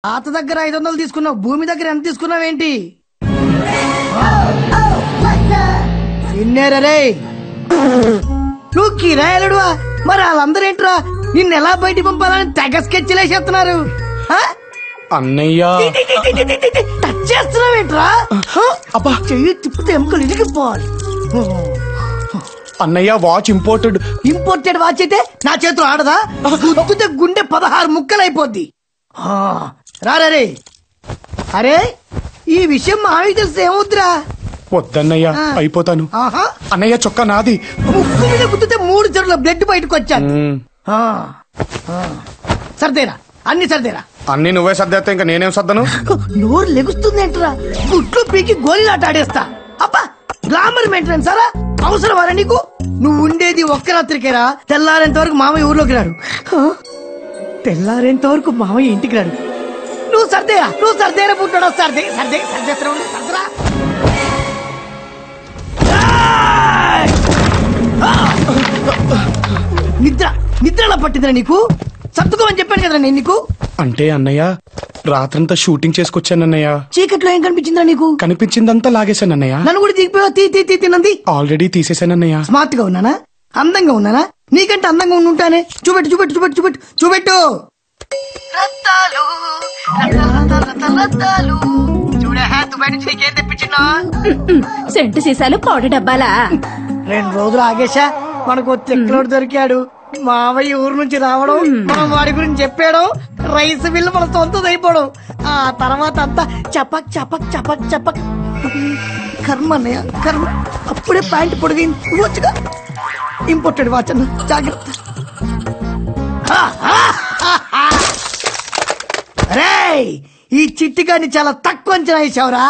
తాత దగ్గర 500 తీసుకున్నావు, భూమి దగ్గర ఎంత తీసుకున్నావేంటి? విన్నేరే నువ్వు కిరాయలుడువా? మరి వాళ్ళందరూ ఏంట్రా నిన్నెలా బయటికి పంపాలని తెగ స్కెచ్లు వేసేస్తున్నారు. అన్నయ్య టచ్ చేస్తున్నావేంట్రా? అబ్బా చెయ్యి తిప్పితే ఎముకలు ఇరిగిపోవాలి. అన్నయ్య వాచ్ ఇంపోర్టెడ్ వాచ్ అయితే నా చేతిలో ఆడదా? గుద్దుతే గుండె 16 ముక్కలు అయిపోద్ది. రారే అరే ఈ విషయం మావి తెలిసి ఏమవుద్దిరా? వద్దన్నయ్య అయిపోతాను. అన్నయ్య చొక్కా నాది. ముక్కు మీద గుద్దుతే 3 చెరువుల బ్లడ్ బయటకు వచ్చాను. సర్దేరా అన్ని సర్దేరా. అన్ని నువ్వే సర్దేస్తే ఇంకా నేనేం సర్దను? నోరు లెగుస్తుంది ఏంట్రా? గుట్లు పీకి గోళీలాట ఆడేస్తా. అబ్బా గ్లామర్ మెయింటెనెన్స్ సారా అవసరమారా నీకు? నువ్వు ఉండేది ఒక్క రాత్రికేరా. తెల్లారేంత వరకు మామయ్య ఊర్లోకి రాడు. తెల్లారేంత వరకు మామయ్య ఇంటికి రాడు. నువ్వు సర్దేరా పుట్టాడు. సర్దేరా నిద్రలా పట్టిందిరా నీకు? సర్దుకోమని చెప్పాను కదరా నేను నీకు. అంటే అన్నయ్య రాత్రంతా షూటింగ్ చేసుకొచ్చానన్నయ్య. చీకట్లో ఏం కనిపించిందిరా నీకు? కనిపించిందంతా లాగేశానన్నయ్య. నన్ను కూడా దిగిపోయావు. తినంది ఆల్రెడీ తీసేశానన్నయ్య. స్మార్ట్ గా ఉన్నానా? అందంగా ఉన్నానా? నీకంటే అందంగా ఉంటానే. చూపెట్టు. సెంటు సీసాలు పౌడర్ డబ్బాలా? 2 రోజులు ఆగేశా. మనకు తెక్కలోడు దొరికాడు. మావయ్య ఊరు నుంచి రావడం, మనం వాడి గురించి చెప్పాడు, రైస్ బిల్లు మన సొంతది అయిపోవడం. ఆ తర్వాత అంతా చపక్. కర్మ అన్నయ్య కర్మ. అప్పుడే ప్యాంట్ పొడిగింది వచ్చుగా. ఇంపోర్టెడ్ వాచ్ అన్న జాగ్రత్త. అరే ఈ చిట్టిగాని చాలా తక్కువ అంచనా వేసావురా.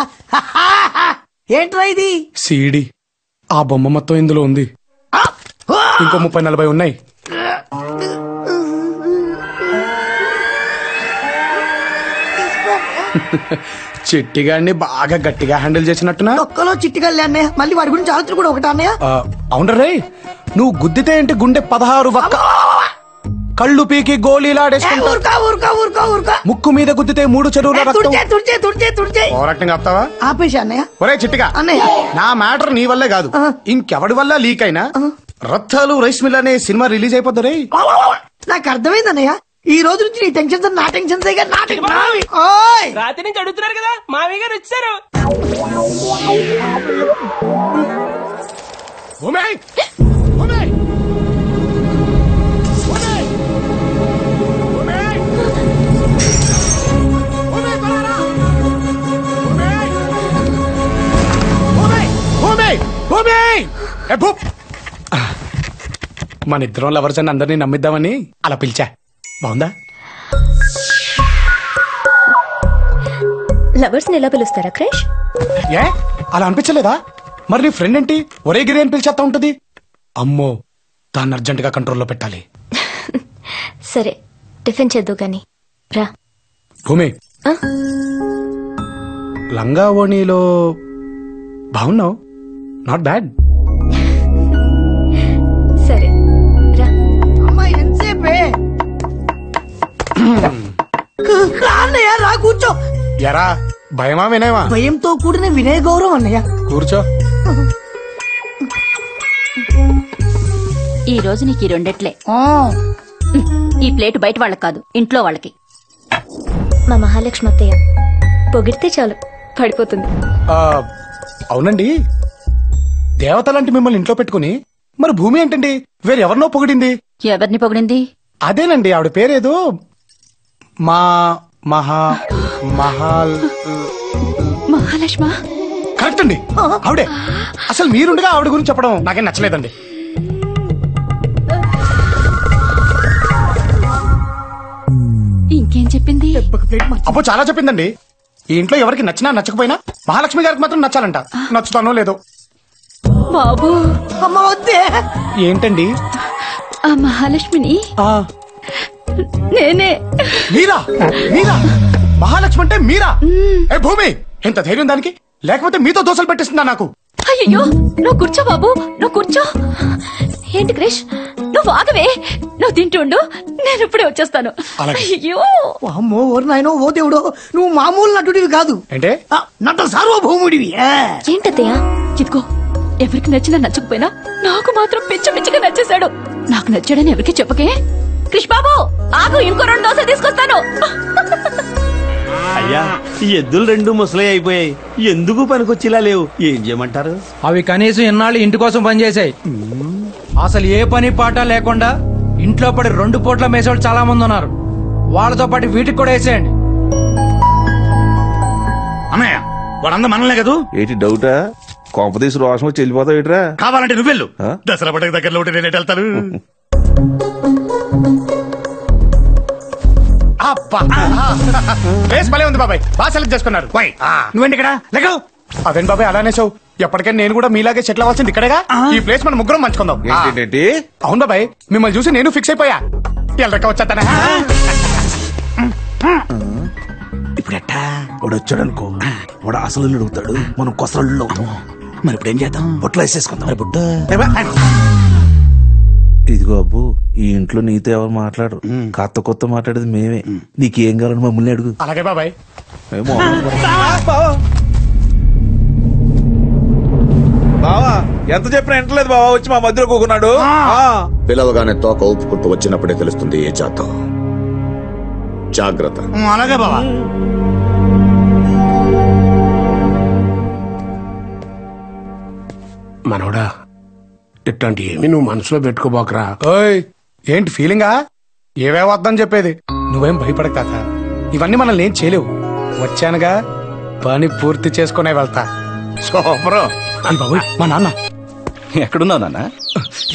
ఏంట్రా ఇది? సీడీ. ఆ బొమ్మ మొత్తం ఇందులో ఉంది. ఇంకో 30-40 ఉన్నాయి. చిట్టిగాడిని బాగా గట్టిగా హ్యాండిల్ చేసినట్టున్నా. ఒక్కలో చిట్టిగాళ్ళే అన్నయ్య. మళ్ళీ వాడి గురించి ఆలోచన కూడా ఒకటా అన్నయ్య? అవునరే నువ్వు గుద్దితే ఏంటి గుండె 16 వక్క. కళ్ళు పీకి గోళీలాడేసుకుంటా. ముక్కు మీద గుద్దితే 3 చెరువుల రక్తం. ఆపుతావా? ఆపేశా అన్నయ్య. ఒరే చిట్టిగా అన్నయ్య నా మ్యాటర్ నీ వల్లే కాదు ఇంకెవడి వల్ల లీక్ అయినా రత్తాలు రైస్ మిల్ అనే సినిమా రిలీజ్ అయిపోద్దు రే. నాకు అర్థమైంది అన్నయ్య. ఈ రోజు నుంచి నీ టెన్షన్స్ నా టెన్షన్స్. రాత్రి నుంచి అడుగుతున్నారు కదా మామయ్య గారు వచ్చారు. మన ఇద్దరం లవర్స్ అని అందరినీ నమ్మిద్దామని అలా పిలిచా. బాగుందా? లవర్స్ ని ఎలా పిలుస్తారా క్రష్? ఏ అలా అనిపించలేదా? మరి నీ ఫ్రెండ్ ఏంటి ఒరే గిరి అని పిలిచేస్తా ఉంటది? అమ్మో దాన్ని అర్జెంట్ గా కంట్రోల్లో పెట్టాలి. సరే టిఫిన్ చేద్దు గాని రా. భూమి లంగా ఓణీలో బాగున్నావు. Not bad. సరే రా. అమ్మాయి ఎంతసేపే? అన్నయ్య రా కూర్చో. ఎరా భయమా వినయమా? భయంతో కూడిన వినయ గౌరవం అన్నయ్య. కూర్చో. ఈ రోజు నీకు 2 రెట్లే. ఈ ప్లేట్ బయట వాళ్ళకి కాదు ఇంట్లో వాళ్ళకి. మా మహాలక్ష్మి అత్తయ్య పొగిడితే చాలు పడిపోతుంది. అవునండి దేవతలాంటి మిమ్మల్ని ఇంట్లో పెట్టుకుని మరి భూమి ఏంటండి వేరెవరినో పొగిడింది? ఎవరిని పొగిడింది? అదేనండి ఆవిడ పేరేదో మహాలక్ష్మి. కరెక్ట్ అండి ఆవిడే. అసలు మీరుండగా ఆవిడ గురించి చెప్పడం నాకేం నచ్చలేదండి. ఇంకేం చెప్పింది? అబ్బో చాలా చెప్పిందండి. ఈ ఇంట్లో ఎవరికి నచ్చినా నచ్చకపోయినా మహాలక్ష్మి గారికి మాత్రం నచ్చాలంట. నచ్చుతానో లేదో. బాబు అమ్మ వద్దే. ఏంటండి? ఆ మహాలక్ష్మిని నేనే. మీరా? మహాలక్ష్మి అంటే మీరా? ఏ భూమి ఎంత ధైర్యం దానికి? లేకపోతే మీతో దోశలు పెట్టిస్తుందా నాకు? అయ్యో నువ్వు కూర్చో బాబు, నువ్వు కూర్చో. ఏంటి క్రిష్, నువ్వు ఆగవే, నువ్వు తింటుండు, నేను ఇప్పుడే వచ్చేస్తాను. అలాగే. అయ్యో అమ్మో ఓరు నాయనో ఓ దేవుడో, నువ్వు మామూలు నటుడివి కాదు, అంటే నట సార్వభౌముడివి. ఏంటత్తయ్య, ఇదిగో ఎవరికి నచ్చినా నచ్చకపోయినా నాకు మాత్రం పిచ్చి పిచ్చిగా నచ్చేశాడు. నాకు నచ్చాడని ఎవరికి చెప్పకే. క్రిష్ బాబు ఆగు, ఇంకో 2 దోశ తీసుకొస్తాను. అయ్యా ఈ ఎద్దులు 2 ముసలి అయిపోయాయి, ఎందుకు పనికొచ్చేలా లేవు, ఏం చేయమంటారు? అవి కనీసం ఇన్నాళ్ళు ఇంటి కోసం పనిచేసాయి. అసలు ఏ పని పాట లేకుండా ఇంట్లో పడి 2 పూట్ల మేసేవాళ్ళు చాలా మంది ఉన్నారు. వాళ్ళతో పాటు వీటికి కూడా వేసేయండి. అన్నయ్య వాడంతా మనలే కదూ. ఏంటి డౌటా? కొంపదీసి రోషం వచ్చి వెళ్ళిపోతావు ఏట్రా? కావాలంటే నువ్వెళ్ళు, దసరా పండుగ దగ్గరలో ఉంటే నేను వెళ్తాను. ప్లేస్ భలే ఉంది బాబాయ్, బాగా సెలెక్ట్ చేసుకున్నారు. నువ్వేంటి ఇక్కడ లేక? అదేం బాబాయ్ అలానే సౌ, ఎప్పటికైనా నేను కూడా మీలాగే సెటిల్ అవ్వాల్సింది ఇక్కడేగా. ఈ ప్లేస్ మనం ముగ్గురం మంచుకుందాం. ఏంటి అవును బాబాయ్, మిమ్మల్ని చూసి నేను ఫిక్స్ అయిపోయా. ఎల్లక వచ్చేస్తానా? ఇప్పుడు ఎట్టా? వాడు వచ్చాడు అనుకో, వాడు అసలు అడుగుతాడు, మనం కొసలు అవుతాం. మరి ఇప్పుడు ఏం చేద్దాం? బొట్లో వేసేసుకుందాం. బుడ్డ ఇదిగో అబ్బు, ఈ ఇంట్లో నీతో ఎవరు మాట్లాడు, కొత్త మాట్లాడేది మేమే. నీకేం కావాలని మమ్మల్ని అడుగు. అలాగే బాబాయ్. ఏమో బావా, ఎంత చెప్పినా వింటలేదు బావా, వచ్చి మా మధ్యలో కూకున్నాడు. పిలవగానే తోక ఊపుకుంటూ వచ్చినప్పుడే తెలుస్తుంది ఏ జాతం. జాగ్రత్త. అలాగే బావా. మనోడా, ఇట్లాంటి ఏమి నువ్వు మనసులో పెట్టుకోబోకరా. ఓయ్ ఏంటి ఫీలింగా? ఏవే వద్దని చెప్పేది. నువ్వేం భయపడక తాత, ఇవన్నీ మనల్ని ఏం చేయలేవు. వచ్చానుగా, పని పూర్తి చేసుకునే వెళ్తా. సూపర్. అని బాబు మా నాన్న ఎక్కడున్నావు నాన్న?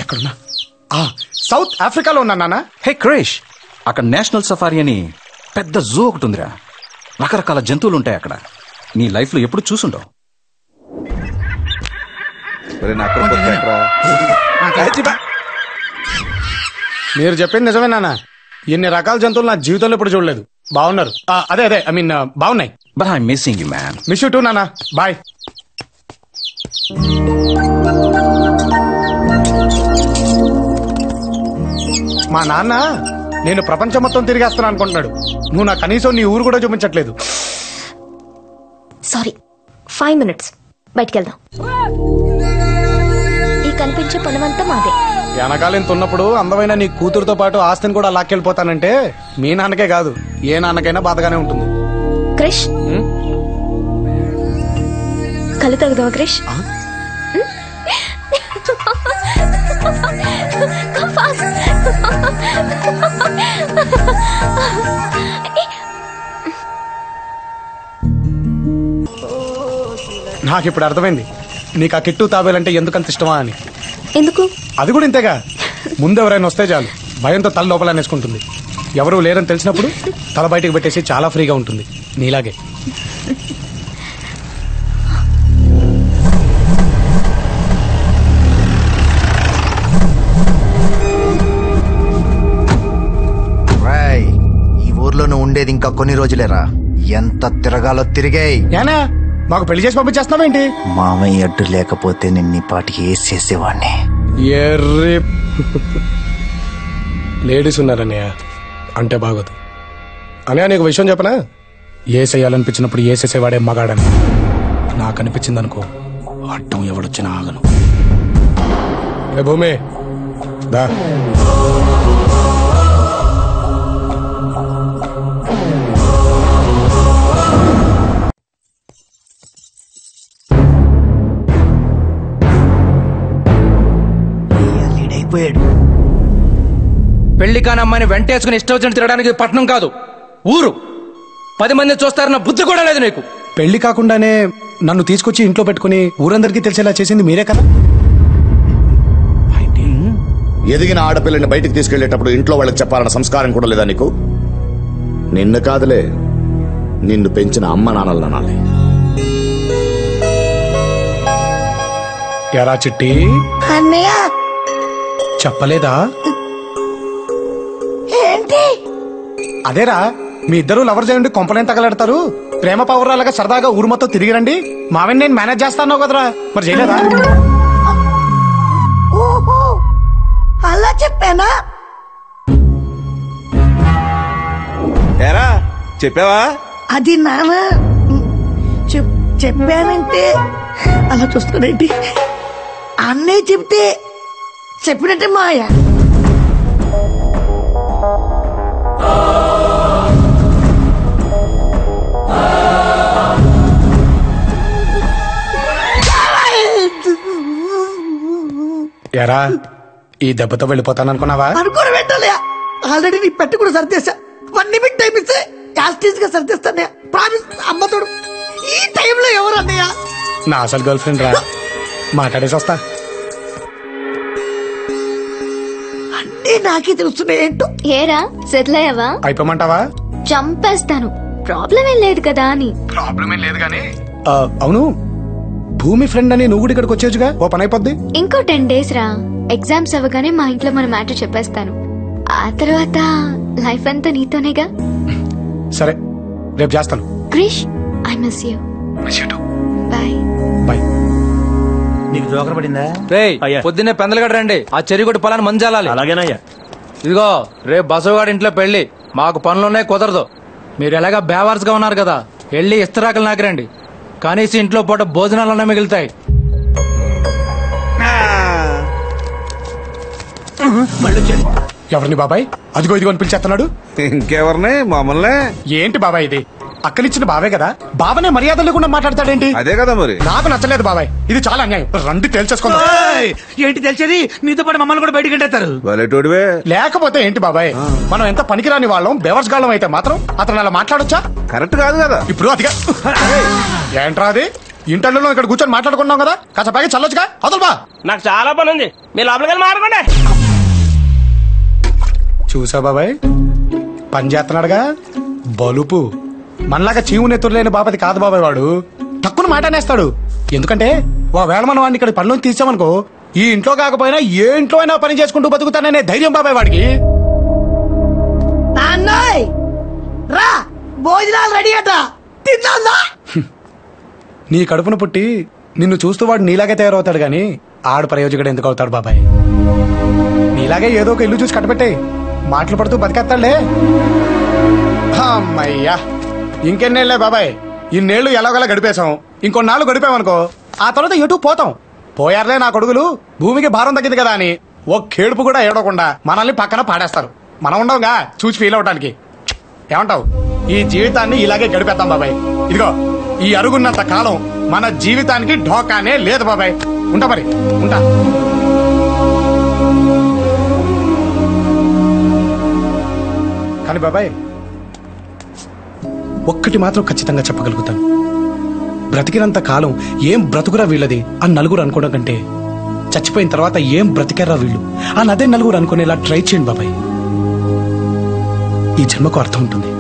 ఎక్కడున్నా? సౌత్ ఆఫ్రికాలో ఉన్నా నాన్న. హే క్రిష్, అక్కడ నేషనల్ సఫారీ అని పెద్ద జూ ఒకటి ఉందిరా. రకరకాల జంతువులు ఉంటాయి అక్కడ. నీ లైఫ్ లో ఎప్పుడు చూసుండవు. మీరు చెప్పింది నిజమే నాన్న, ఎన్ని రకాల జంతువులు నా జీవితంలో ఇప్పుడు చూడలేదు. బాగున్నారు. అదే ఐ మీన్ బాగున్నాయి. But I missing you man. Miss you two నాన్న. బాయ్. మా నాన్న నేను ప్రపంచం మొత్తం తిరిగేస్తాను అనుకుంటున్నాడు. నువ్వు నా కనీసం నీ ఊరు కూడా చూపించట్లేదు. సారీ, 5 minutes బయటికి వెళ్దాం. ఈ కనిపించే పొలమంతా మాదే. వెనకాల ఇంత ఉన్నప్పుడు అందమైన నీ కూతురుతో పాటు ఆస్తిని కూడా లాక్కెళ్ళిపోతానంటే మీ నాన్నకే కాదు, ఏ నాన్నకైనా బాధగానే ఉంటుంది. క్రిష్, కళ్ళు తగ్గుదావా క్రిష్? Come fast. నాకు ఇప్పుడు అర్థమైంది నీకు ఆ కిట్టు తాబేలంటే ఎందుకంత ఇష్టమా అని. ఎందుకు? అది కూడా ఇంతేగా, ముందు ఎవరైనా వస్తే చాలు భయంతో తల లోపల అనేసుకుంటుంది. ఎవరు లేరని తెలిసినప్పుడు తల బయటకు పెట్టేసి చాలా ఫ్రీగా ఉంటుంది, నీలాగే. ఈ ఊర్లో నువ్వు ఉండేది ఇంకా కొన్ని రోజులేరా, ఎంత తిరగాలో తిరిగాయి. ఏనా మాకు పెళ్లి చేసి పంపించేస్తున్నావేంటి? మామయ్య అడ్డు లేకపోతే నిన్ను ఈ పాటికి వేసేసేవాడిని. ఎర్రి లేడీస్ ఉన్నారన్నయ్య అంటే బాగోదు. అన్నయ్య నీకు విషయం చెప్పనా, ఏసేయాలనిపించినప్పుడు ఏసేసేవాడే మగాడని. నాకు అనిపించింది అనుకో, అడ్డం ఎవడొచ్చినా ఆగను. ఏ భూమి దా. పెళ్లి కాని అమ్మాయిని వెంటేసుకుని ఇష్టం వచ్చిన తిరగడానికి ఇది పట్నం కాదు, ఊరు. 10 మంది చూస్తారన్న బుద్ధి కూడా లేదు నీకు. పెళ్లి కాకుండానే నన్ను తీసుకొచ్చి ఇంట్లో పెట్టుకుని ఊరందరికీ తెలిసేలా చేసింది మీరే కదా. ఎదిగిన ఆడపిల్లని బయటికి తీసుకెళ్లేటప్పుడు ఇంట్లో వాళ్ళకి చెప్పాలన్న సంస్కారం కూడా లేదా నీకు? నిన్ను కాదులే, నిన్ను పెంచిన అమ్మ నాన్నలు అనాలి. ఎరా చిట్టి, అన్నయ్య చెప్పలేదా? ఏంటి? అదేరా, మీ ఇద్దరు లవర్ చేయండి కొంపలేం తగలెడతారు, ప్రేమ పౌరాలుగా సరదాగా ఊరు మొత్తం తిరిగి రండి, మావిని నేను మేనేజ్ చేస్తాను కదరా, మరి చేయలేదా? ఓహో అలా చెప్పానా? ఏరా చెప్పావా? అది నానా చెప్పానంటే అలా చూస్తున్నాడేంటి? అన్నయ్య చెప్తే చెప్పినట్టే మాయ. ఎరా ఈ దెబ్బతో వెళ్ళిపోతాననుకున్నావా? అనుకోని పెట్టాలి. ఆల్రెడీ నీ పెట్టి కూడా సర్దేశా. 1 నిమిట్ టైం ఇస్తే యాస్టీజ్ గా సర్దేస్తానయ్యా. ప్రామిస్. అమ్మతోడు ఈ టైంలో ఎవరు అన్నయ్య? నా అసలు గర్ల్ ఫ్రెండ్ రా. మాట్లాడేసి వస్తా. అన్నీ నాకే తెలుస్తున్నాయి ఏంటో. ఏరా సెటిల్ అయ్యావా? అయిపోమంటావా? చంపేస్తాను. ప్రాబ్లం ఏం లేదు కదా అని. ప్రాబ్లం ఏం లేదు కానీ అవును భూమి ఫ్రెండ్ అని నువ్వు కూడా ఇక్కడికి వచ్చేచ్చుగా, ఓ పని అయిపోద్ది. ఇంకో 10 days రా. ఎగ్జామ్స్ అవ్వగానే మా ఇంట్లో మన మ్యాటర్ చెప్పేస్తాను. ఆ తర్వాత లైఫ్ అంతా నీతోనేగా. సరే రేపు చేస్తాను. Krish, I miss you. Bye bye. నీకు జోకర్ పడిందా? రేయ్ పొద్దున్నే పెందలగడ రండి. ఆ చెరిగొడ్డు పొలాన్ని మంజాలాలి. అలాగేనయ్యా. ఇదిగో రేపు బసవగాడి ఇంట్లో పెళ్లి. మాకు పనులున్నాయి, కుదరదు. మీరు ఎలాగా బేవార్స్ గా ఉన్నారు కదా, వెళ్ళి ఇస్తరాకులు నాకిరండి. కనీసం ఇంట్లో పూట భోజనాలన్నా మిగులుతాయి. ఎవరిని బాబాయ్? అదిగో ఇదిగో అని పిలిచేస్తున్నాడు. ఇంకెవరిని? మమ్మల్ని. ఏంటి బాబాయ్ ఇది? అక్కనిచ్చిన బావే కదా, బావనే మర్యాద లేకుండా మాట్లాడతాడేంటి? అదే కదా మరి. నాకు నచ్చలేదు బాబాయ్, ఇది చాలా అన్యాయం. రండి తేల్చేసుకుందాం. ఏంటి తెలిసేది? నీతో పాటు మమ్మల్ని కూడా బయటికి ఎంటేస్తారు. వలేటోడివే. లేకపోతే ఏంటి బాబాయ్, మనం ఎంత పనికిరాని వాళ్ళం, బెవర్స్ గాళ్ళం అయితే మాత్రం అతను అలా మాట్లాడొచ్చా? కరెక్ట్ కాదు కదా. ఇప్పుడు అదిగా ఏంట్రా అది? ఇంటర్లో ఇక్కడ కూర్చొని మాట్లాడుకున్నాం కదా, కాస్త పైకి చల్లొచ్చుగా. అదలు బా, నాకు చాలా పని ఉంది. మీ లోపలికి మాట్లాడుకోండి. చూసా బాబాయ్, పని చేస్తున్నాడుగా బలుపు. మనలాగా చీవు నెత్తురు లేని బాపతి కాదు బాబాయ్ వాడు. తక్కువ మాట అనేస్తాడు. ఎందుకంటే ఒకవేళ మనం వాడిని ఇక్కడ పనిలోకి తీసామనుకో, ఈ ఇంట్లో కాకపోయినా ఏ ఇంట్లో అయినా పని చేసుకుంటూ బతుకుతాననే ధైర్యం బాబాయ్ వాడికి. నాన్నయ్ రా, భోజనాలు రెడీ అట, తిన్నా. నీ కడుపును పుట్టి నిన్ను చూస్తూ వాడు నీలాగే తయారవుతాడు గాని ఆడు ప్రయోజకుడు ఎందుకు అవుతాడు బాబాయ్? నీలాగే ఏదో ఒక ఇల్లు చూసి కట్టబెట్టే మాటలు పడుతూ బతికేస్తాడులే. అమ్మయ్యా, ఇంకెన్నేళ్లే బాబాయ్, ఇన్నేళ్లు ఎలాగోలా గడిపేశాం. ఇంకొన్నాళ్ళు గడిపామనుకో, ఆ తర్వాత ఎటు పోతాం. పోయారులే నా కొడుకులు, భూమికి భారం తగ్గింది కదా అని ఓ కేడుపు కూడా ఏడవకుండా మనల్ని పక్కన పాడేస్తారు. మనం ఉండవుగా చూసి ఫీల్ అవటానికి. ఏమంటావు? ఈ జీవితాన్ని ఇలాగే గడిపేద్దాం బాబాయ్. ఇదిగో ఈ అరుగున్నంత కాలం మన జీవితానికి ఢోకానే లేదు బాబాయ్. ఉంటా మరి, ఉంటా. కానీ బాబాయ్ ఒక్కటి మాత్రం ఖచ్చితంగా చెప్పగలుగుతాను, బ్రతికినంత కాలం ఏం బ్రతుకురా వీళ్ళది అని నలుగురు అనుకోవడం కంటే చచ్చిపోయిన తర్వాత ఏం బ్రతికారా వీళ్ళు అని అదే నలుగురు అనుకునేలా ట్రై చేయండి బాబాయ్. ఈ జన్మకు అర్థం ఉంటుంది.